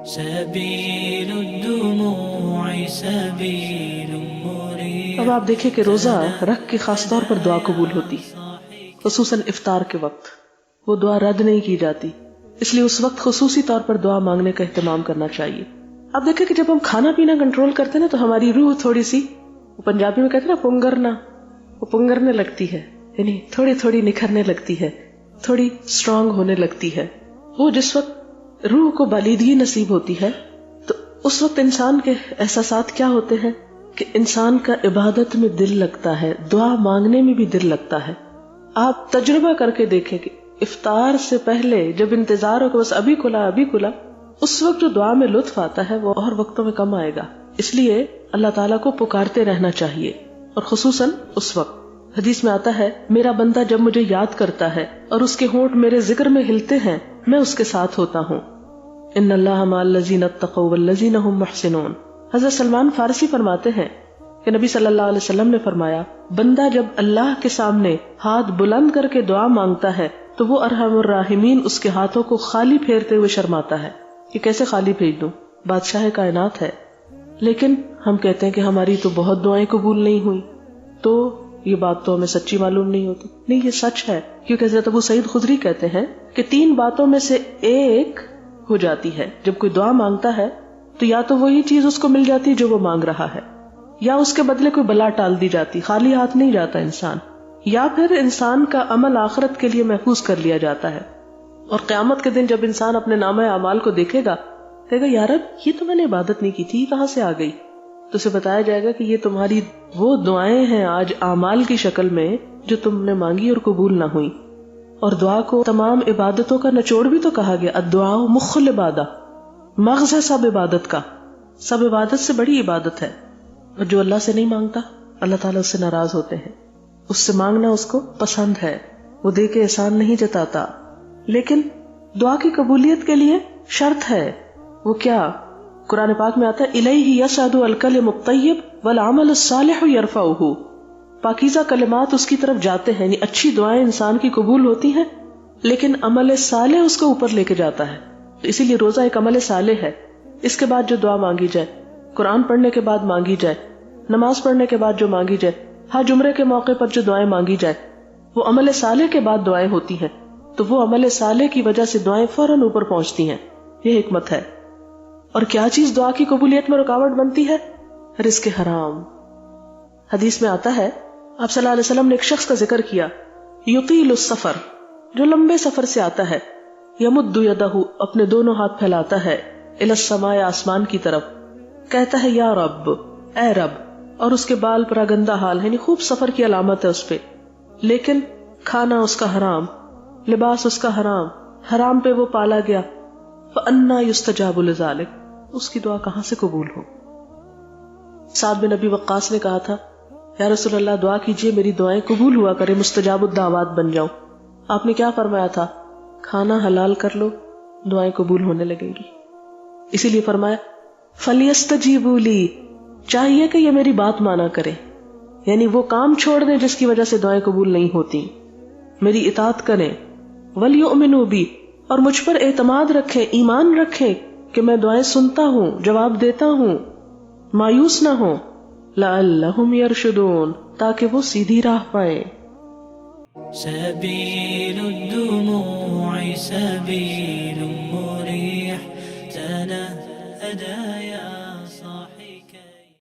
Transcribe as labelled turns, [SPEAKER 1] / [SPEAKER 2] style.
[SPEAKER 1] سبيل الدموع سبيل مريح.
[SPEAKER 2] اب آپ دیکھیں کہ روزہ رکھ کے خاص طور پر دعا قبول ہوتی، خصوصاً افطار کے وقت وہ دعا رد نہیں کی جاتی، اس لیے اس وقت خصوصی طور پر دعا مانگنے کا اہتمام کرنا چاہیے. اب دیکھیں کہ جب ہم کھانا پینا کنٹرول کرتے ہیں نا تو ہماری روح تھوڑی سی، پنجابی میں کہتے ہیں نا پنگرنا، وہ پنگرنے لگتی ہے، یعنی تھوڑی تھوڑی نکھرنے لگتی ہے، تھوڑی اسٹرانگ ہونے لگتی ہے. وہ جس وقت روح کو بالیدگی نصیب ہوتی ہے تو اس وقت انسان کے احساسات کیا ہوتے ہیں کہ انسان کا عبادت میں دل لگتا ہے، دعا مانگنے میں بھی دل لگتا ہے. آپ تجربہ کر کے دیکھیں کہ افطار سے پہلے جب انتظار ہو کہ بس ابھی کھلا ابھی کھلا، اس وقت جو دعا میں لطف آتا ہے وہ اور وقتوں میں کم آئے گا. اس لیے اللہ تعالیٰ کو پکارتے رہنا چاہیے، اور خصوصاً اس وقت. حدیث میں آتا ہے میرا بندہ جب مجھے یاد کرتا ہے اور اس کے ہونٹ میرے ذکر میں ہلتے ہیں میں اس کے ساتھ ہوتا ہوں. ان اللہ مع الذین اتقوا والذین هم محسنون. حضرت سلمان فارسی فرماتے ہیں کہ نبی صلی اللہ علیہ وسلم نے فرمایا بندہ جب اللہ کے سامنے ہاتھ بلند کر کے دعا مانگتا ہے تو وہ ارحم الراحمین اس کے ہاتھوں کو خالی پھیرتے ہوئے شرماتا ہے کہ کیسے خالی بھیج دوں، بادشاہ کائنات ہے. لیکن ہم کہتے ہیں کہ ہماری تو بہت دعائیں قبول نہیں ہوئی، تو یہ بات تو ہمیں سچی معلوم نہیں ہوتی. نہیں، یہ سچ ہے، کیونکہ حضرت ابو سعید خدری کہتے ہیں کہ 3 باتوں میں سے ایک ہو جاتی ہے. جب کوئی دعا مانگتا ہے تو یا تو وہی چیز اس کو مل جاتی جو وہ مانگ رہا ہے، یا اس کے بدلے کوئی بلا ٹال دی جاتی، خالی ہاتھ نہیں جاتا انسان، یا پھر انسان کا عمل آخرت کے لیے محفوظ کر لیا جاتا ہے. اور قیامت کے دن جب انسان اپنے نامہ اعمال کو دیکھے گا کہے گا یا رب یہ تو میں نے عبادت نہیں کی تھی، کہاں سے آ گئی؟ تو اسے بتایا جائے گا کہ یہ تمہاری وہ دعائیں ہیں آج اعمال کی شکل میں جو تم نے مانگی اور قبول نہ ہوئی. اور دعا کو تمام عبادتوں کا نچوڑ بھی تو کہا گیا، الدعاء مخ العبادہ، مغز ہے سب عبادت کا، سب عبادت سے بڑی عبادت ہے. اور جو اللہ سے نہیں مانگتا اللہ تعالیٰ اس سے ناراض ہوتے ہیں. اس سے مانگنا اس کو پسند ہے، وہ دے کے احسان نہیں جتاتا. لیکن دعا کی قبولیت کے لیے شرط ہے. وہ کیا؟ قرآن پاک میں آتا ہے الیہ یصعد الکلم الطیب والعمل الصالح یرفعہ. پاکیزہ کلمات اس کی طرف جاتے ہیں، یعنی اچھی دعائیں انسان کی قبول ہوتی ہیں، لیکن عمل صالح اس کو اوپر لے کے جاتا ہے. اسی لیے روزہ ایک عمل صالح ہے. اس کے بعد جو دعا مانگی جائے، قرآن پڑھنے کے بعد مانگی جائے، نماز پڑھنے کے بعد جو مانگی جائے، حج عمرے کے موقع پر جو دعائیں مانگی جائے، وہ عمل صالح کے بعد دعائیں ہوتی ہیں. تو وہ عمل صالح کی وجہ سے دعائیں فوراً اوپر پہنچتی ہیں. یہ حکمت ہے. اور کیا چیز دعا کی قبولیت میں رکاوٹ بنتی ہے؟ رزق حرام. حدیث میں آتا ہے آپ صلی اللہ علیہ وسلم نے ایک شخص کا ذکر کیا، یطیل السفر، جو لمبے سفر سے آتا ہے، یمد یدہ، اپنے دونوں ہاتھ پھیلاتا ہے، الی السماء، آسمان کی طرف، کہتا ہے یا رب، اے رب، اور اس کے بال پر گندا حال ہے، یعنی خوب سفر کی علامت ہے اس پہ، لیکن کھانا اس کا حرام، لباس اس کا حرام، حرام پہ وہ پالا گیا. فَأَنَّا يُسْتَجَابُ لِذَلِكَ، اس کی دعا کہاں سے قبول ہو؟ سعد بن ابی وقاص نے کہا تھا یا رسول اللہ دعا کیجئے میری دعائیں قبول ہوا کرے، مستجاب الدعوات بن جاؤں. آپ نے کیا فرمایا تھا؟ کھانا حلال کر لو، دعائیں قبول ہونے لگیں گی. اسی لیے فرمایا فَلْيَسْتَجِيبُوا لِي، چاہیے کہ یہ میری بات مانا کرے، یعنی وہ کام چھوڑ دیں جس کی وجہ سے دعائیں قبول نہیں ہوتی، میری اطاعت کریں. وَلْيُؤْمِنُوا بِي، اور مجھ پر اعتماد رکھیں، ایمان رکھیں کہ میں دعائیں سنتا ہوں، جواب دیتا ہوں، مایوس نہ ہوں. لعلہم یرشدون، تاکہ وہ سیدھی راہ پائیں.
[SPEAKER 1] سبیل الدموع سبیل مریح تنہدى